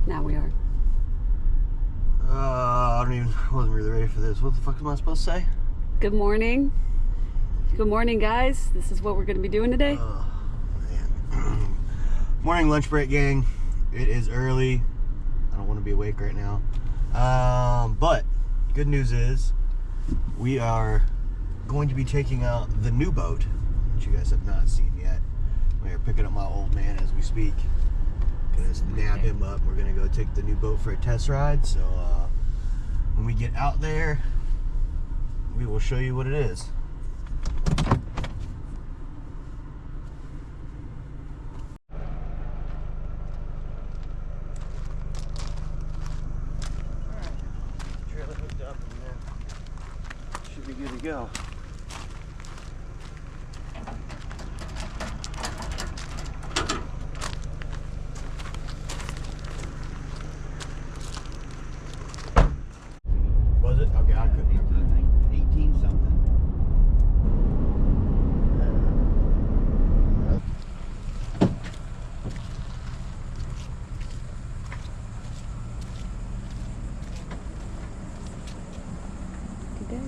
Now we are. Wasn't really ready for this. What the fuck am I supposed to say? Good morning. Good morning, guys. This is what we're going to be doing today. Oh, man. Morning lunch break, gang. It is early. I don't want to be awake right now. But good news is we are going to be taking out the new boat, which you guys have not seen yet. We are picking up my old man as we speak. Gonna nab him up. We're gonna go take the new boat for a test ride. So when we get out there, we will show you what it is. Alright, trailer hooked up and then should be good to go. Was it? Okay, I couldn't. I think 18 something. Good day.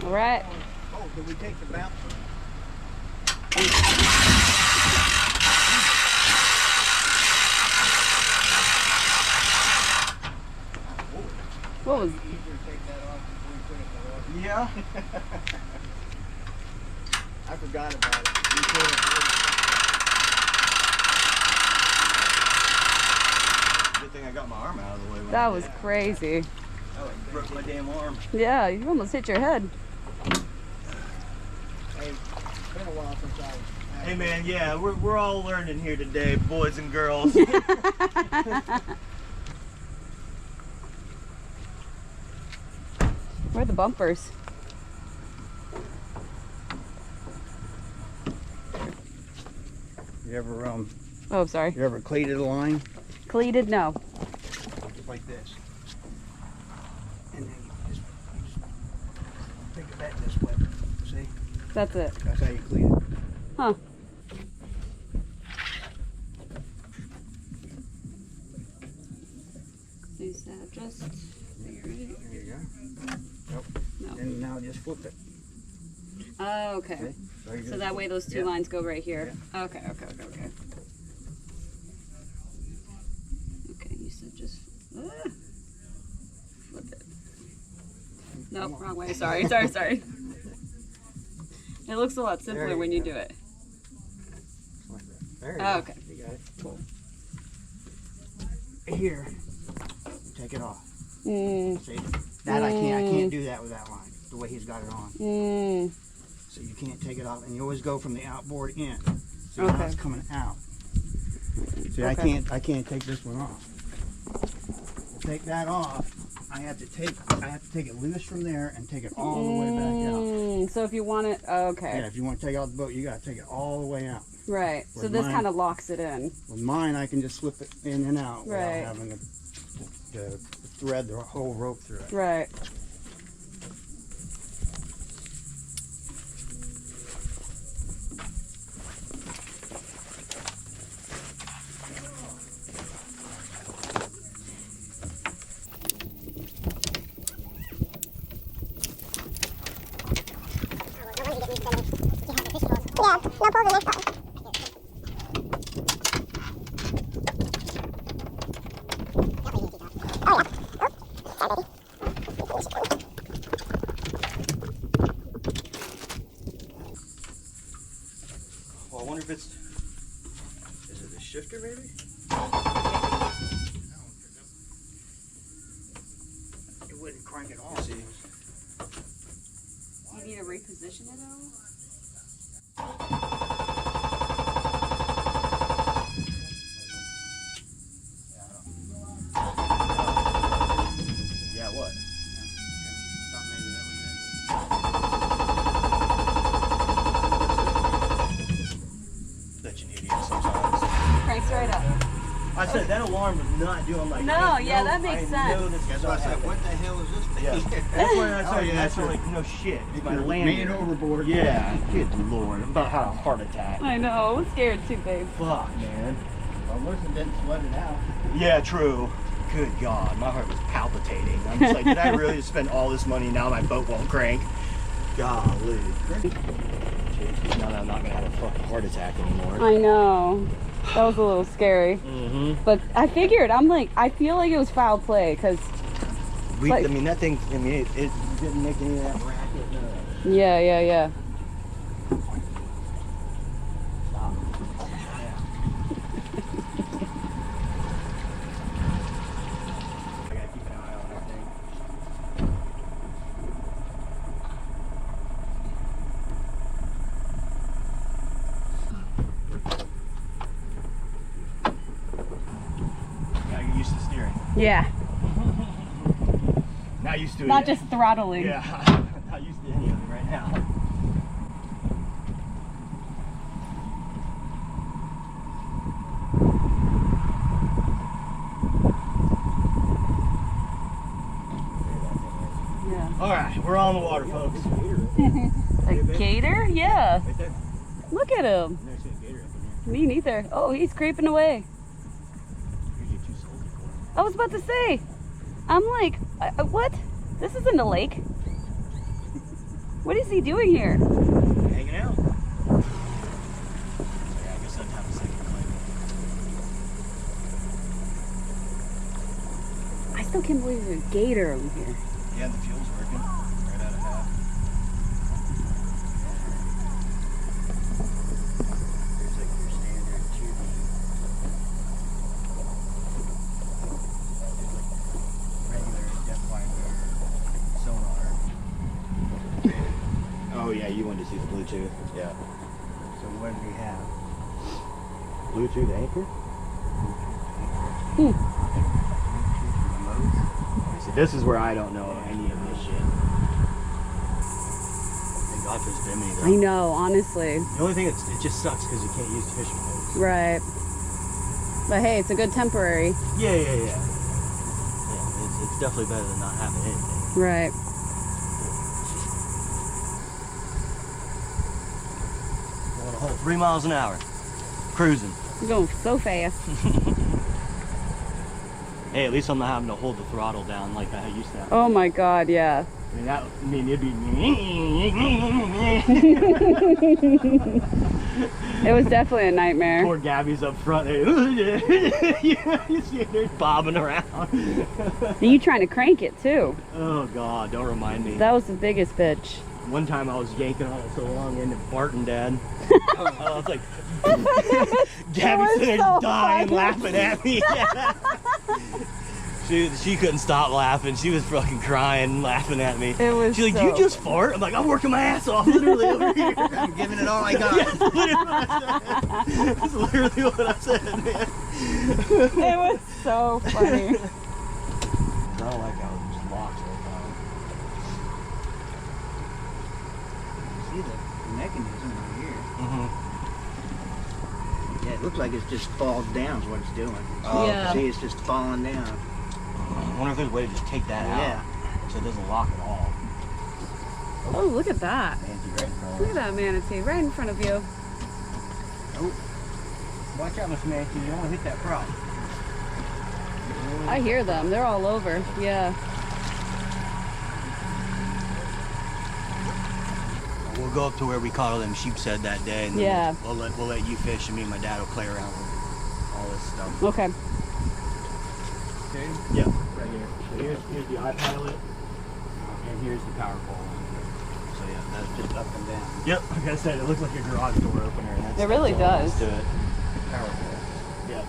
All right. Oh, did we take the bouncer? What was? Easier to take that off before we put it in the water. Yeah. I forgot about it. We put it Good thing I got my arm out of the way. When That I was did. crazy. I broke my damn arm. Yeah, you almost hit your head. Hey, it's been a while since I... Hey man, yeah, we're all learning here today, boys and girls. Where are the bumpers? You ever, Oh, sorry. you ever cleated a line? Cleated? No. Just like this. And then you just pick it back this way. See? That's it. That's how you clean it. Huh. Is that just... There you go. Nope. No. And now just flip it. Oh, okay. See? you So just- that way those two yeah. lines go right here. Okay, okay, okay, okay. Okay, you said just flip it. Nope, wrong way. Sorry. It looks a lot simpler There you when you go. do it. Like that. There you Oh, go. okay. You got it. Cool. Here. Take it off. Mm, See? That I can't do that with that line. The way he's got it on. mm. So you can't take it off, and you always go from the outboard in. So now Okay. it's coming out. See, Okay. I can't take this one off. Take that off. I have to take it loose from there and take it all the way back out. So if you want it, okay. Yeah, if you want to take out the boat, you got to take it all the way out. Right. So With this mine- kind of locks it in. With mine, I can just slip it in and out Right. without having to thread the whole rope through it. Right. Yeah, no problem next time. Oh yeah. Oh, sorry, baby. Well, I wonder if it's... Is it a shifter maybe? It wouldn't crank it off. See? You need to reposition it at all? Yeah, what? Thought maybe that was it. Such an idiot sometimes. Cranks right up. I said that alarm was not doing like. No, yeah, that makes I know sense. this That's is why I not said, happening. what the hell is this thing? Yeah. That's why I Oh, said yeah, that's that's like no shit. It's my Man landing. overboard. Yeah. Good lord. I'm about to have a heart attack. I know. I'm scared too, babe. Fuck, man. Well, Wilson didn't flood it out. Yeah, true. Good God, my heart was palpitating. I'm just like, did I really just spend all this money now my boat won't crank? Golly. Now that I'm not gonna have a fucking heart attack anymore. I know. That was a little scary. Mm-hmm. But I figured, I'm like, I feel like it was foul play because, I mean, that thing, I mean, it didn't make any of that racket. No. yeah. Stop. I gotta keep an eye on that thing. Gotta get used to steering. Yeah. Not used to it. Not yet. just throttling. Yeah, not used to any of it right now. Yeah. All right, we're on the water, folks. A gator? Yeah. Right there. Look at him. I've never seen a gator up in here. Me neither. Oh, he's creeping away. Usually too salty for him. I was about to say. I'm like, what? This isn't a lake. What is he doing here? Hanging out. Yeah, I guess I'd have a second claim. I still can't believe there's a gator over here. Yeah, the fuel's working. Right out of half. Here's like your standard tubing. Regular depth finder sonar. Oh yeah, you wanted to see the Bluetooth. Yeah. So what do we have? Bluetooth anchor? See, this is where I don't know any of this shit. Thank God for this bimini though. I know, honestly. The only thing it just sucks because you can't use the fishing hose. Right. But hey, it's a good temporary. Yeah. Yeah, it's definitely better than not having anything. Right. Going a whole 3 miles an hour. Cruising. You're going so fast. Hey, at least I'm not having to hold the throttle down like I used to have. Oh my God, yeah. I mean, it'd be. It was definitely a nightmare. Poor Gabby's up front there. You see her bobbing around. And you trying to crank it too. Oh God, don't remind me. That was the biggest bitch. One time I was yanking on it so long into Barton Dad. I was like, Gabby's sitting there so dying, funny. laughing at me. She couldn't stop laughing. She was fucking crying, laughing at me. It was She's like, so- you just fart? I'm like, I'm working my ass off, literally over here. I'm giving it all I got. That's literally what I said, man. It was so funny. I don't like how it just locks all the time. See the mechanism right here. Mm-hmm. Yeah, it looks like it just falls down is what it's doing. Oh, Yeah. See, it's just falling down. I wonder if there's a way to just take that Yeah. out so it doesn't lock at all. Oh, look at that. Manatee right in front of Look us. at that manatee right in front of you. Oh. Watch out, Miss Manatee. You don't want to hit that prop. I hear them. They're all over. Yeah. We'll go up to where we caught all them sheepshead that day, and then Yeah. we'll let you fish, and me and my dad will play around with all this stuff. Okay. Okay. Yep, right here. So here's the iPilot, and here's the power pole. So yeah, that's just up and down. Yep, like I said, it looks like your garage door opener. And that's, It really that's all does. there is to it. Power pole. Yep.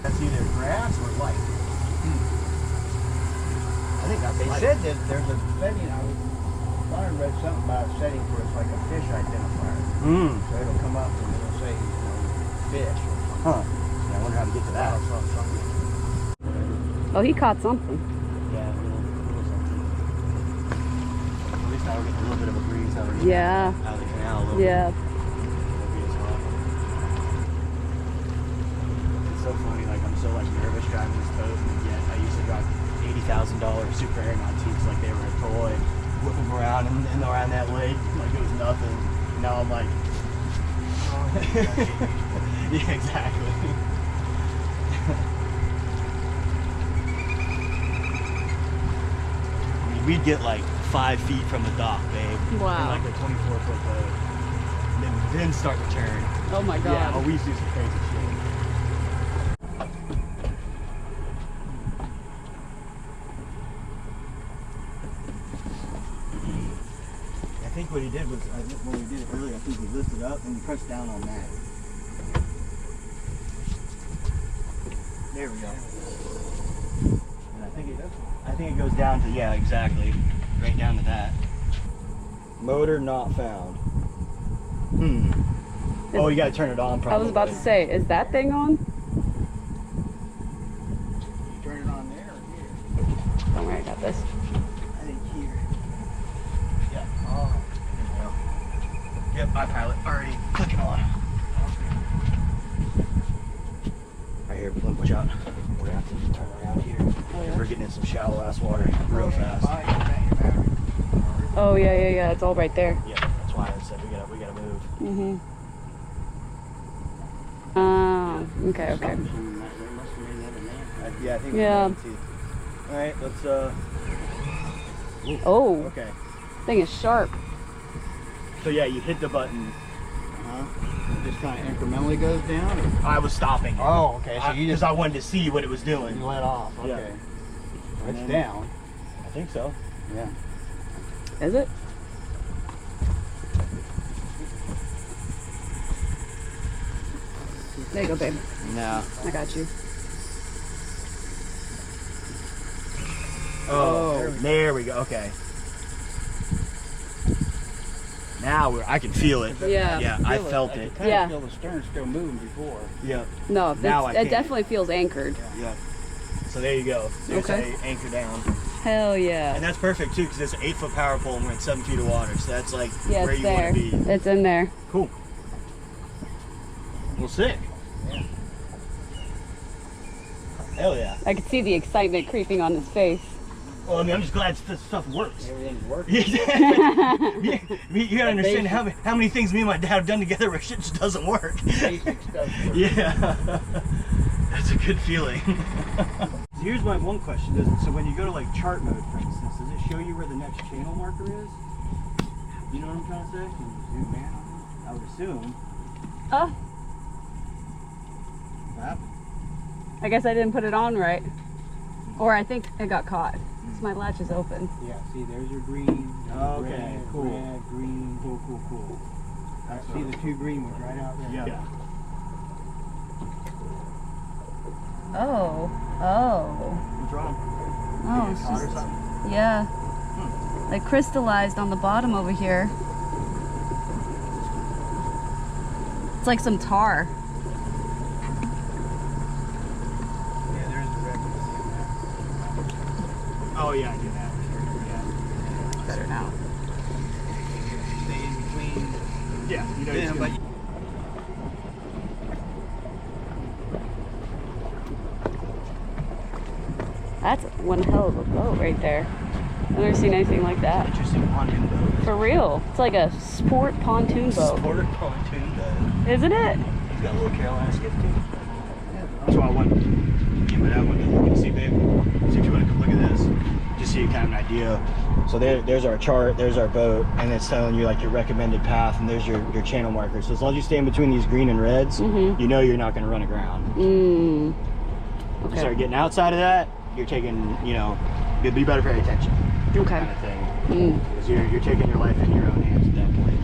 That's either grass or light. I think that's They light. said that there's a setting. I read something about a setting where it's like a fish identifier. Mm. So it'll come up and it'll say, fish. Huh. Yeah, I wonder how to get to that. Oh, he caught something. Yeah, a little something. At least now we're getting a little bit of a breeze out of the, Yeah. out of the canal a little Yeah. bit. It's so so funny. Like I'm so like nervous driving this boat, and yet I used to drive $80,000 super aeronaut seats like they were a toy, whip them around and around that lake like it was nothing. Now I'm like, yeah, exactly. I mean, we'd get like 5 feet from the dock, babe. Wow. In like a 24-foot boat. And then start to turn. Oh my god. Yeah, we used to do some crazy shit. I think what he did was, when we did it earlier, I think he lifted up and he pressed down on that. There we go. And I think it goes down to, yeah, exactly. Right down to that. Motor not found. Oh, you gotta turn it on probably. I was about to say, is that thing on? You turn it on there or here? Don't worry, I got this. I think here. Yeah. Oh, there we go. Yep, iPilot already clicking on. Right here, Blimp, watch out. We're gonna have to turn around here. Oh, yeah? We're getting in some shallow ass water real fast. Oh yeah, it's all right there. Yeah, that's why I said we gotta move. Mm-hmm. Okay. Yeah, I think. Yeah. All right, let's. Oh, Okay. thing is sharp. So yeah, you hit the button. It just kind of incrementally goes down? Or? I was stopping. Oh, okay. So you Because just I wanted to see what it was doing. you let off. Okay. Yeah. It's then- down. I think so. Yeah. Is it? There you go, babe. No. I got you. Oh, there we go. Okay. Now I can feel it. Yeah. Yeah, I felt it. Kind Yeah. of feel the stern still moving before. Yep. No, Now I it can. definitely feels anchored. Yep. So there you go. There's Okay. a anchor down. Hell yeah. And that's perfect too, because it's an 8-foot power pole and we're at 7 feet of water. So that's like Yeah, where it's you there. want to be. It's in there. Cool. Well, sick. Yeah. Hell yeah. I could see the excitement creeping on his face. Well, I mean, I'm just glad this stuff works. Everything's working. You gotta understand how many things me and my dad have done together where shit just doesn't work. Basic stuff. Yeah. That's a good feeling. So here's my one question. So when you go to like chart mode, for instance, does it show you where the next channel marker is? You know what I'm trying to say? Can you zoom in? I would assume. That. I guess I didn't put it on right. Or I think it got caught. So my latch is open. Yeah, see, there's your green. Oh, okay, red, cool. Red, green. Cool. See the two green ones right out there? Yeah. Oh. What's wrong? Oh, Did it's you get caught or just, something? yeah. Like crystallized on the bottom over here. It's like some tar. Yeah, there's the red one. Oh yeah, I do that. Yeah. Better now. Stay in between. Yeah, you know. Yeah, it's but gonna- That's one hell of a boat right there. I've never seen anything like that. Interesting pontoon boat. For real. It's like a sport pontoon boat. Sport pontoon boat. Isn't it? He's got a little Carolina Skiff too. That's why I wanted you and I wanted to look and see, babe. See if you want to come look at this. Just so you kind of an idea. So there's our chart, there's our boat, and it's telling you like your recommended path, and there's your channel marker. So as long as you stay in between these green and reds, you know you're not going to run aground. Mm. You Okay. start getting outside of that, you're taking, you know, you better pay attention. Okay. Kind of thing. Mm. Because you're taking your life in your own hands at that point.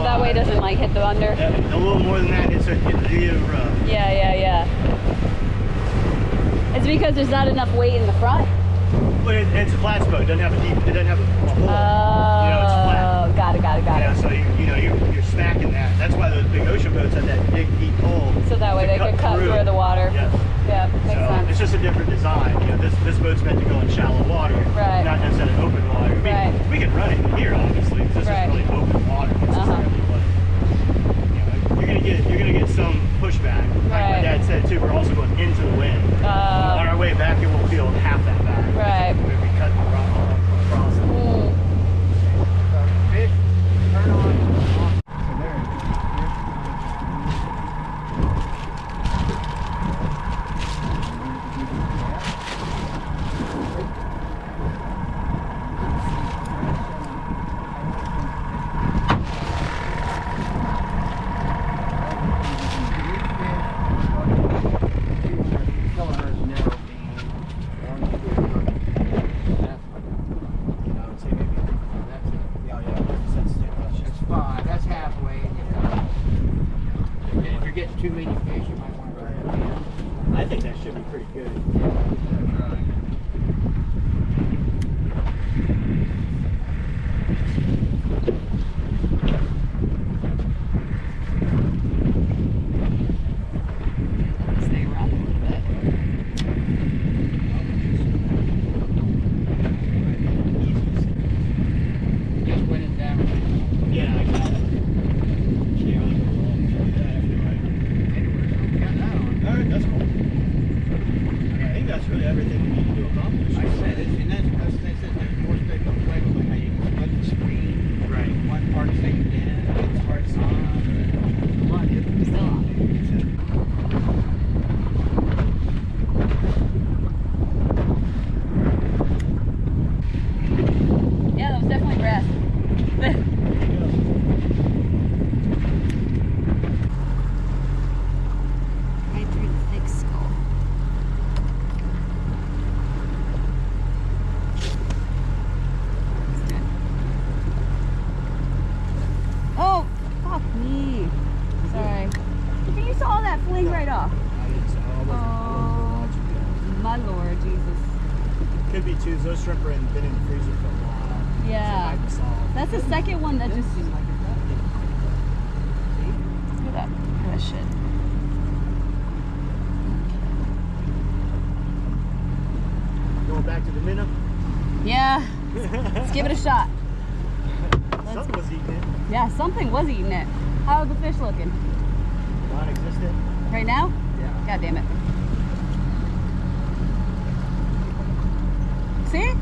that way it doesn't like hit the under. Yeah, a little more than that, it's a rough. Yeah. It's because there's not enough weight in the front. But it's a flat boat. It doesn't have a deep. It doesn't have a hole. You know, it's flat. Got it. Yeah, so you're smacking that. That's why those big ocean boats have that big deep hole. So that way they could cut through the water. Yes. Yeah, makes sense. It's just a different design. You know, this boat's meant to go in shallow water, right? Not necessarily open water. I mean, we can run it here, obviously, because this is really open water necessarily. But you know, you're gonna get some pushback. Like my dad said too. We're also going into the wind. On our way back, it will feel half that back. Right. If we cut the rock across it. Fish, turn on. Too many fish, you might want to run it again. I think that should be pretty good. Stay around a little bit. Just went it down. Yeah, I got it. Alright, that's cool. I think that's really everything we need to accomplish. I said it, and that's because they said there's more stuff to play with, how you can split the screen. Right. One part's taken in, one part's on. Come on, dude. Still on. Yeah, that was definitely grass. Right through the thick skull. Oh, fuck me. Sorry. You saw that fling right off. Oh, my Lord Jesus. Could be too. Those shrimp are been in the freezer for a while. Yeah. That's the second one that just. Look at that. Look at that shit. Going back to the minnow. Yeah. Let's give it a shot. Something was eating it. Yeah, something was eating it. How are the fish looking? Non-existent. Right now? Yeah. God damn it. See?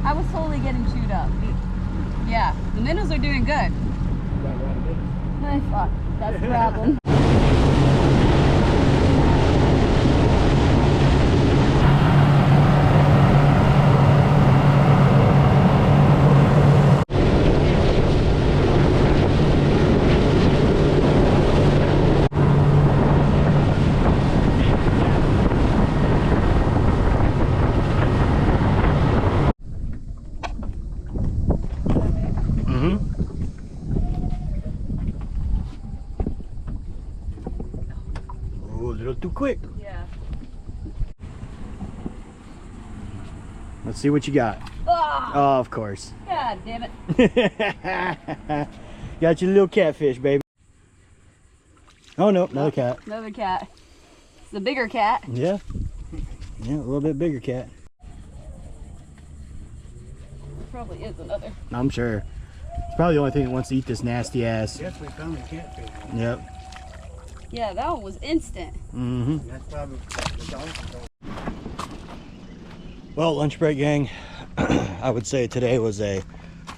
I was totally getting chewed up. Yeah, the minnows are doing good. Ay, fuck. That's the problem. Too quick. Yeah. Let's see what you got. Oh, Oh, of course. God damn it. Got your little catfish, baby. Oh no, another cat. Another cat. It's the bigger cat. Yeah. Yeah, a little bit bigger cat. Probably is another. I'm sure. It's probably the only thing that wants to eat this nasty ass. Yes, we found the catfish. Yep. Yeah, that one was instant. Mm-hmm. That's probably the dolphin. Well, lunch break gang, I would say today was a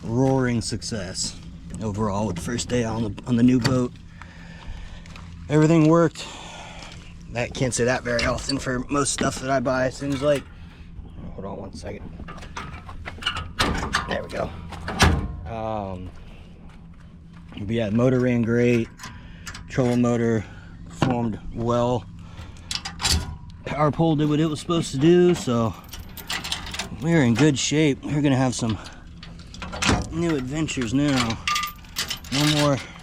roaring success overall with the first day on the new boat. Everything worked. I can't say that very often for most stuff that I buy. It seems like. Hold on one second. There we go. But yeah, the motor ran great. Trolling motor performed well. Power pole did what it was supposed to do, so we're in good shape. We're gonna have some new adventures now.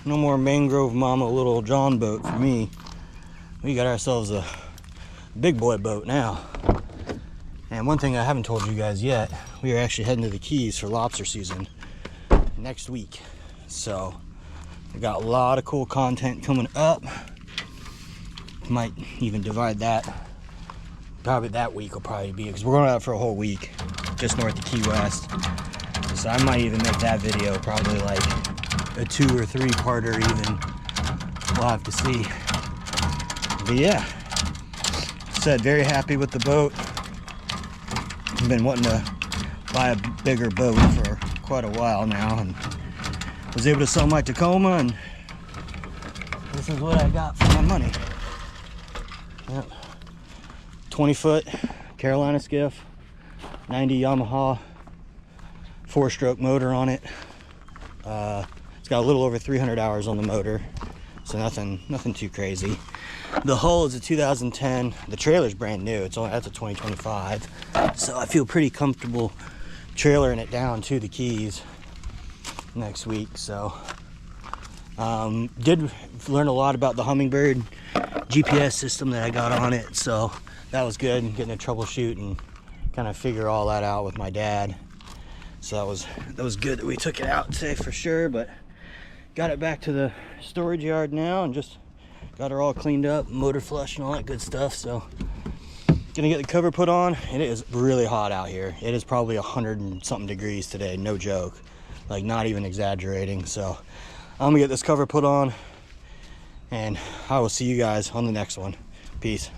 No more Mangrove Mama little John boat for me. We got ourselves a big boy boat now. And one thing I haven't told you guys yet, we are actually heading to the Keys for lobster season next week. So we got a lot of cool content coming up. Might even divide that. Probably that week will probably be, because we're going out for a whole week just north of Key West. So I might even make that video probably like a 2 or 3 parter even. We'll have to see. But yeah, said very happy with the boat. I've been wanting to buy a bigger boat for quite a while now, and was able to sell my Tacoma, and this is what I got for my money. Yep. 20-foot Carolina Skiff, 90 Yamaha 4-stroke motor on it. It's got a little over 300 hours on the motor, so nothing too crazy. The hull is a 2010. The trailer's brand new. That's a 2025. So I feel pretty comfortable trailering it down to the Keys next week. So did learn a lot about the Humminbird GPS system that I got on it. So that was good, getting to troubleshoot and kind of figure all that out with my dad. So that was good that we took it out today for sure. But got it back to the storage yard now and just got her all cleaned up, motor flush and all that good stuff. So gonna get the cover put on. It is really hot out here. It is probably 100 and something degrees today, no joke, like not even exaggerating. So I'm gonna get this cover put on, and I will see you guys on the next one. Peace.